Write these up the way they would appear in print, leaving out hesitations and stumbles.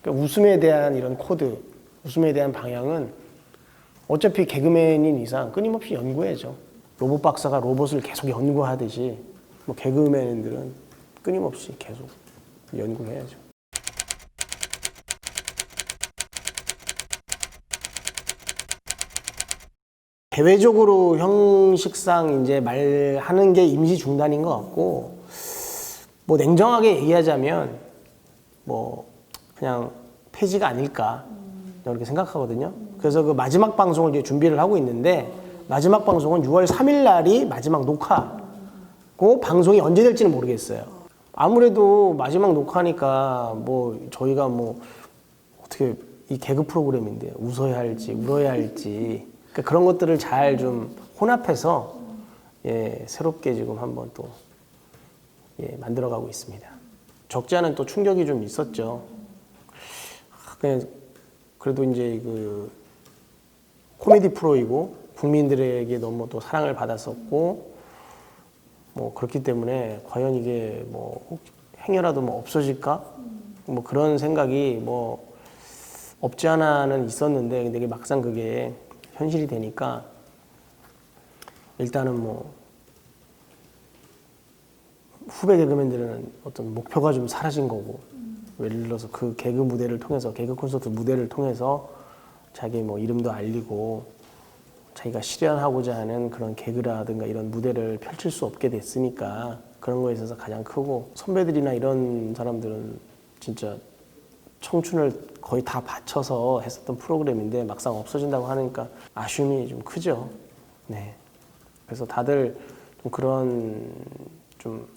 그러니까 웃음에 대한 이런 코드, 웃음에 대한 방향은 어차피 개그맨인 이상 끊임없이 연구해야죠. 로봇 박사가 로봇을 계속 연구하듯이 뭐 개그맨들은 끊임없이 계속 연구해야죠. 대외적으로 형식상 이제 말하는 게 임시 중단인 것 같고, 뭐 냉정하게 얘기하자면 뭐 그냥 폐지가 아닐까 이렇게 생각하거든요. 그래서 그 마지막 방송을 이제 준비를 하고 있는데, 마지막 방송은 6월 3일 날이 마지막 녹화고 방송이 언제 될지는 모르겠어요. 아무래도 마지막 녹화니까 뭐 저희가 뭐 어떻게 이 개그 프로그램인데 웃어야 할지 울어야 할지 그러니까 그런 것들을 잘 좀 혼합해서 새롭게 지금 한번 또 만들어가고 있습니다. 적지 않은 또 충격이 좀 있었죠. 그래도 이제 그 코미디 프로이고 국민들에게 너무 또 사랑을 받았었고 뭐 그렇기 때문에 과연 이게 뭐 행여라도 뭐 없어질까? 뭐 그런 생각이 뭐 없지 않아는 있었는데, 근데 막상 그게 현실이 되니까 일단은 뭐 후배 개그맨들은 어떤 목표가 좀 사라진 거고, 예를 들어서 그 개그 무대를 통해서, 개그 콘서트 무대를 통해서 자기 뭐 이름도 알리고 자기가 실현하고자 하는 그런 개그라든가 이런 무대를 펼칠 수 없게 됐으니까 그런 거에 있어서 가장 크고, 선배들이나 이런 사람들은 진짜 청춘을 거의 다 바쳐서 했었던 프로그램인데 막상 없어진다고 하니까 아쉬움이 좀 크죠. 네. 그래서 다들 좀 그런 좀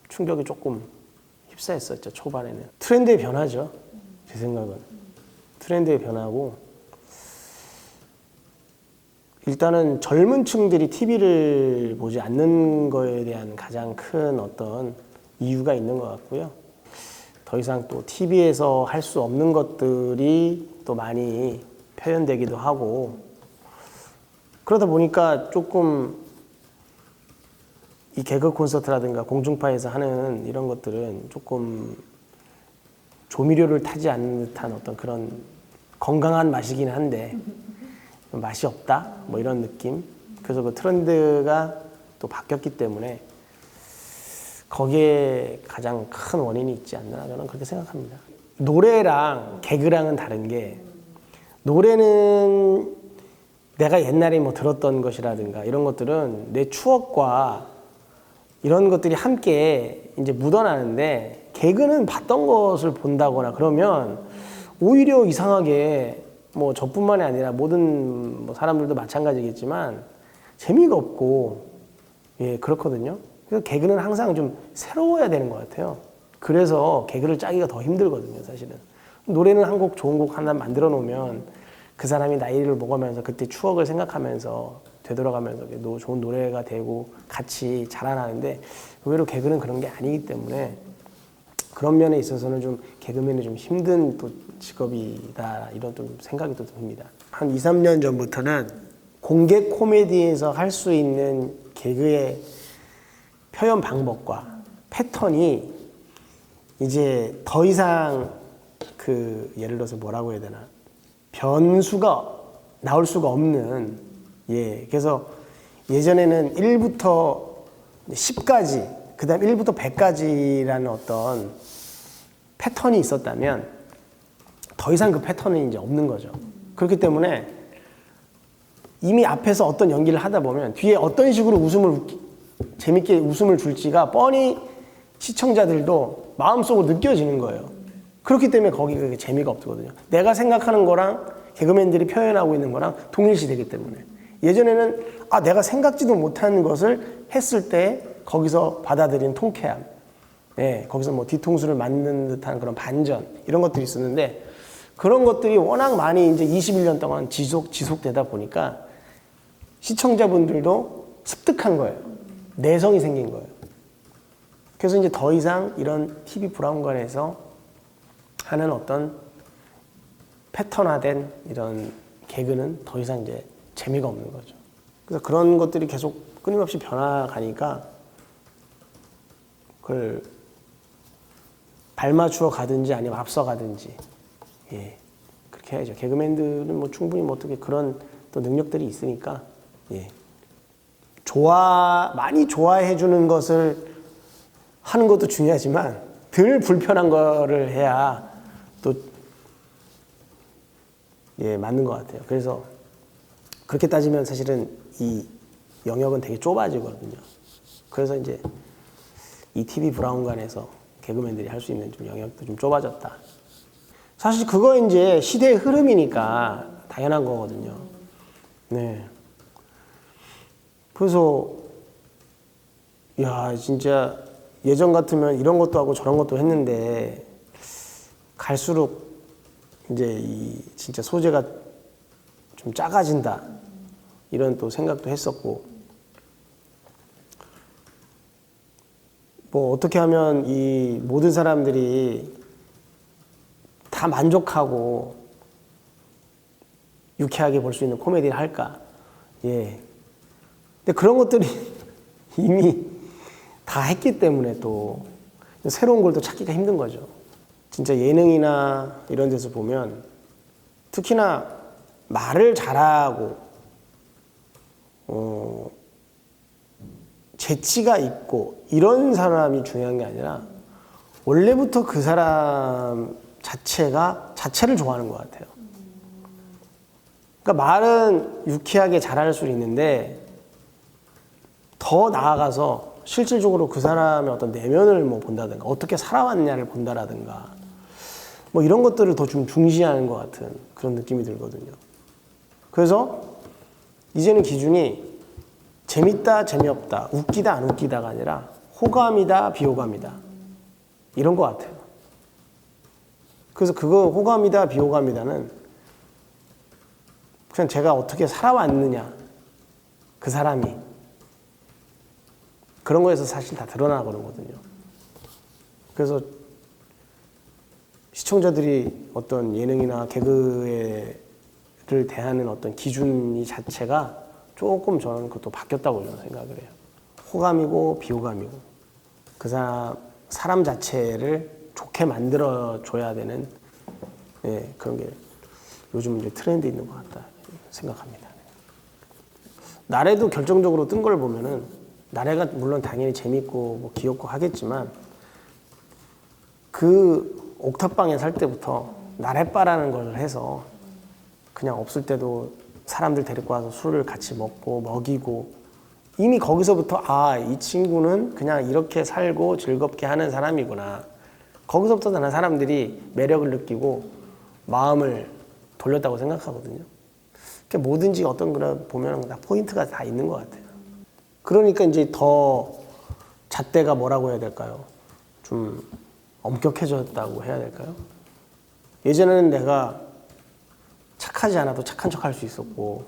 충격이 조금 휩싸였었죠, 초반에는. 트렌드의 변화죠, 제 생각은. 트렌드의 변화고, 일단은 젊은 층들이 TV를 보지 않는 거에 대한 가장 큰 어떤 이유가 있는 것 같고요. 더 이상 또 TV에서 할 수 없는 것들이 또 많이 표현되기도 하고, 그러다 보니까 조금 이 개그 콘서트라든가 공중파에서 하는 이런 것들은 조금 조미료를 타지 않는 듯한 어떤 그런 건강한 맛이긴 한데 맛이 없다? 뭐 이런 느낌. 그래서 그 트렌드가 또 바뀌었기 때문에 거기에 가장 큰 원인이 있지 않나, 저는 그렇게 생각합니다. 노래랑 개그랑은 다른 게, 노래는 내가 옛날에 뭐 들었던 것이라든가 이런 것들은 내 추억과 이런 것들이 함께 이제 묻어나는데, 개그는 봤던 것을 본다거나 그러면 오히려 이상하게 뭐 저뿐만이 아니라 모든 뭐 사람들도 마찬가지겠지만 재미가 없고 그렇거든요. 그래서 개그는 항상 좀 새로워야 되는 것 같아요. 그래서 개그를 짜기가 더 힘들거든요, 사실은. 노래는 한 곡 좋은 곡 하나 만들어 놓으면 그 사람이 나이를 먹으면서 그때 추억을 생각하면서 되돌아가면서 좋은 노래가 되고 같이 자라나는데, 의외로 개그는 그런 게 아니기 때문에 그런 면에 있어서는 좀 개그맨이 좀 힘든 또 직업이다, 이런 좀 생각이 또 듭니다. 한 2, 3년 전부터는 공개 코미디에서 할 수 있는 개그의 표현 방법과 패턴이 이제 더 이상 예를 들어서 뭐라고 해야 되나, 변수가 나올 수가 없는, 그래서 예전에는 1부터 10까지, 그 다음 1부터 100까지라는 어떤 패턴이 있었다면 더 이상 그 패턴은 이제 없는 거죠. 그렇기 때문에 이미 앞에서 어떤 연기를 하다 보면 뒤에 어떤 식으로 재밌게 웃음을 줄지가 뻔히 시청자들도 마음속으로 느껴지는 거예요. 그렇기 때문에 거기가 재미가 없거든요. 내가 생각하는 거랑 개그맨들이 표현하고 있는 거랑 동일시되기 때문에. 예전에는 내가 생각지도 못한 것을 했을 때 거기서 받아들인 통쾌함, 거기서 뭐 뒤통수를 맞는 듯한 그런 반전, 이런 것들이 있었는데, 그런 것들이 워낙 많이 이제 21년 동안 지속되다 보니까 시청자분들도 습득한 거예요. 내성이 생긴 거예요. 그래서 이제 더 이상 이런 TV 브라운관에서 하는 어떤 패턴화된 이런 개그는 더 이상 이제 재미가 없는 거죠. 그래서 그런 것들이 계속 끊임없이 변화가니까 그걸 발맞추어 가든지 아니면 앞서 가든지 예, 그렇게 해야죠. 개그맨들은 뭐 충분히 뭐 어떻게 그런 또 능력들이 있으니까 예, 많이 좋아해 주는 것을 하는 것도 중요하지만 덜 불편한 거를 해야 또 예, 맞는 것 같아요. 그래서 그렇게 따지면 사실은 이 영역은 되게 좁아지거든요. 그래서 이제 이 TV 브라운관에서 개그맨들이 할 수 있는 좀 영역도 좀 좁아졌다. 사실 그거 이제 시대의 흐름이니까 당연한 거거든요. 네. 그래서 야 진짜 예전 같으면 이런 것도 하고 저런 것도 했는데 갈수록 이제 이 진짜 소재가 좀 작아진다 이런 또 생각도 했었고 뭐 어떻게 하면 이 모든 사람들이 다 만족하고 유쾌하게 볼 수 있는 코미디를 할까? 예. 근데 그런 것들이 이미 다 했기 때문에 또 새로운 걸 또 찾기가 힘든 거죠. 진짜 예능이나 이런 데서 보면 특히나 말을 잘하고 재치가 있고 이런 사람이 중요한 게 아니라 원래부터 그 사람 자체를 좋아하는 것 같아요. 그러니까 말은 유쾌하게 잘할 수 있는데 더 나아가서 실질적으로 그 사람의 어떤 내면을 뭐 본다든가 어떻게 살아왔냐를 본다라든가 뭐 이런 것들을 더 좀 중시하는 것 같은 그런 느낌이 들거든요. 그래서 이제는 기준이 재밌다, 재미없다, 웃기다, 안 웃기다가 아니라 호감이다, 비호감이다 이런 것 같아요. 그래서 그거 호감이다, 비호감이다는 그냥 제가 어떻게 살아왔느냐 그 사람이 그런 거에서 사실 다 드러나거든요. 그래서 시청자들이 어떤 예능이나 개그를 대하는 어떤 기준이 자체가 조금 저는 그것도 바뀌었다고 저는 생각을 해요. 호감이고 비호감이고 그 사람 자체를 좋게 만들어줘야 되는 예, 그런 게 요즘 이제 트렌드에 있는 것 같다 생각합니다. 나래도 결정적으로 뜬 걸 보면은 나래가 물론 당연히 재밌고 뭐 귀엽고 하겠지만 그 옥탑방에 살 때부터 나래바라는 걸 해서 그냥 없을 때도 사람들 데리고 와서 술을 같이 먹고 먹이고 이미 거기서부터 아, 이 친구는 그냥 이렇게 살고 즐겁게 하는 사람이구나. 거기서부터 나는 사람들이 매력을 느끼고 마음을 돌렸다고 생각하거든요. 그러니까 뭐든지 어떤 거를 보면 다 포인트가 다 있는 것 같아요. 그러니까 이제 더 잣대가 뭐라고 해야 될까요? 좀 엄격해졌다고 해야 될까요? 예전에는 내가 착하지 않아도 착한 척 할 수 있었고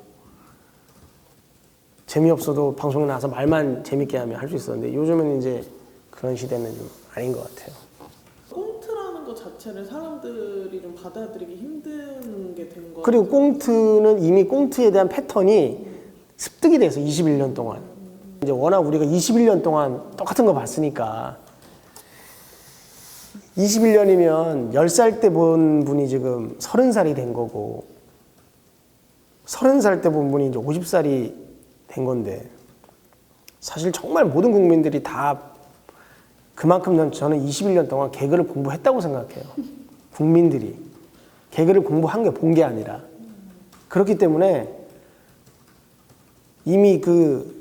재미없어도 방송에 나와서 말만 재밌게 하면 할 수 있었는데 요즘은 이제 그런 시대는 좀 아닌 것 같아요. 꽁트라는 것 자체를 사람들이 좀 받아들이기 힘든 게 된 거예요. 그리고 꽁트는 이미 꽁트에 대한 패턴이 습득이 돼서 21년 동안 이제 워낙 우리가 21년 동안 똑같은 거 봤으니까 21년이면 10살 때 본 분이 지금 30살이 된 거고 30살 때 본 분이 이제 50살이 된 건데 사실 정말 모든 국민들이 다 그만큼 저는 21년 동안 개그를 공부했다고 생각해요. 국민들이 개그를 공부한 게 본 게 아니라 그렇기 때문에 이미 그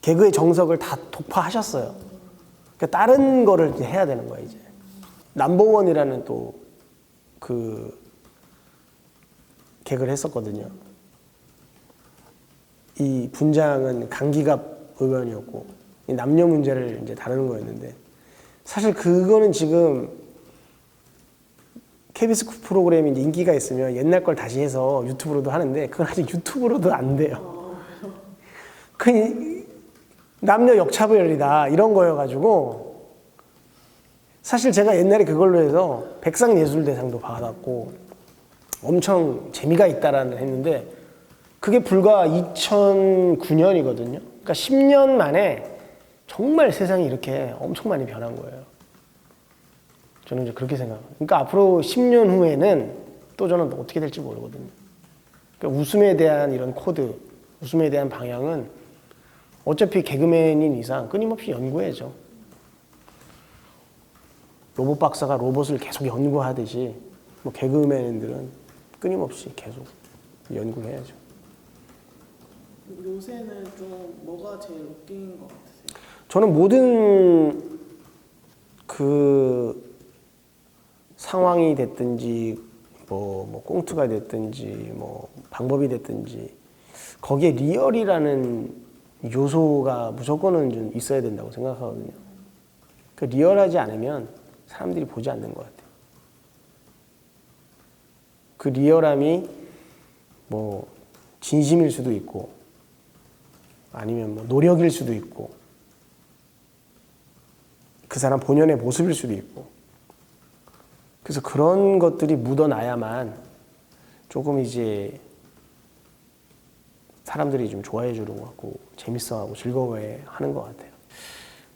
개그의 정석을 다 독파하셨어요. 그러니까 다른 거를 이제 해야 되는 거야 이제. 넘버원이라는 또 그 개그를 했었거든요. 이 분장은 강기갑 의원이었고 이 남녀 문제를 이제 다루는 거였는데 사실 그거는 지금 KBS 프로그램이 이제 인기가 있으면 옛날 걸 다시 해서 유튜브로도 하는데 그건 아직 유튜브로도 안 돼요. 그 남녀 역차별이다 이런 거여가지고 사실 제가 옛날에 그걸로 해서 백상예술대상도 받았고 엄청 재미가 있다라는 했는데 그게 불과 2009년이거든요. 그러니까 10년 만에 정말 세상이 이렇게 엄청 많이 변한 거예요. 저는 이제 그렇게 생각합니다. 그러니까 앞으로 10년 후에는 또 저는 어떻게 될지 모르거든요. 그러니까 웃음에 대한 이런 코드, 웃음에 대한 방향은 어차피 개그맨인 이상 끊임없이 연구해야죠. 로봇 박사가 로봇을 계속 연구하듯이 뭐 개그맨들은 끊임없이 계속 연구해야죠. 요새는 좀 뭐가 제일 웃긴 것 같으세요? 저는 모든 그 상황이 됐든지 뭐 꽁트가 됐든지 뭐 방법이 됐든지 거기에 리얼이라는 요소가 무조건은 좀 있어야 된다고 생각하거든요. 그 리얼하지 않으면 사람들이 보지 않는 것 같아요. 그 리얼함이 뭐 진심일 수도 있고 아니면 뭐 노력일 수도 있고 그 사람 본연의 모습일 수도 있고 그래서 그런 것들이 묻어나야만 조금 이제 사람들이 좀 좋아해 주는 것 같고 재밌어하고 즐거워해 하는 것 같아요.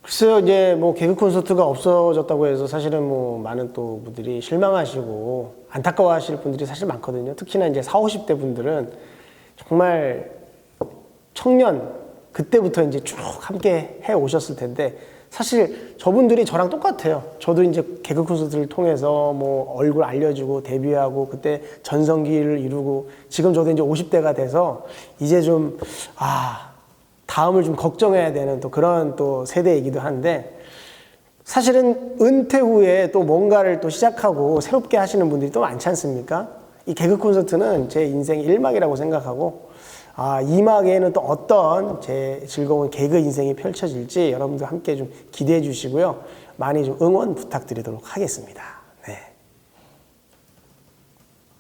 글쎄요, 이제 뭐 개그 콘서트가 없어졌다고 해서 사실은 뭐 많은 또 분들이 실망하시고 안타까워하실 분들이 사실 많거든요. 특히나 이제 40, 50대 분들은 정말 청년 그때부터 이제 쭉 함께 해 오셨을 텐데 사실 저분들이 저랑 똑같아요. 저도 이제 개그 콘서트를 통해서 뭐 얼굴 알려주고 데뷔하고 그때 전성기를 이루고 지금 저도 이제 50대가 돼서 이제 좀 다음을 좀 걱정해야 되는 또 그런 또 세대이기도 한데 사실은 은퇴 후에 또 뭔가를 또 시작하고 새롭게 하시는 분들이 또 많지 않습니까? 이 개그 콘서트는 제 인생의 1막이라고 생각하고 2막에는 또 어떤 제 즐거운 개그 인생이 펼쳐질지 여러분들 함께 좀 기대해 주시고요. 많이 좀 응원 부탁드리도록 하겠습니다.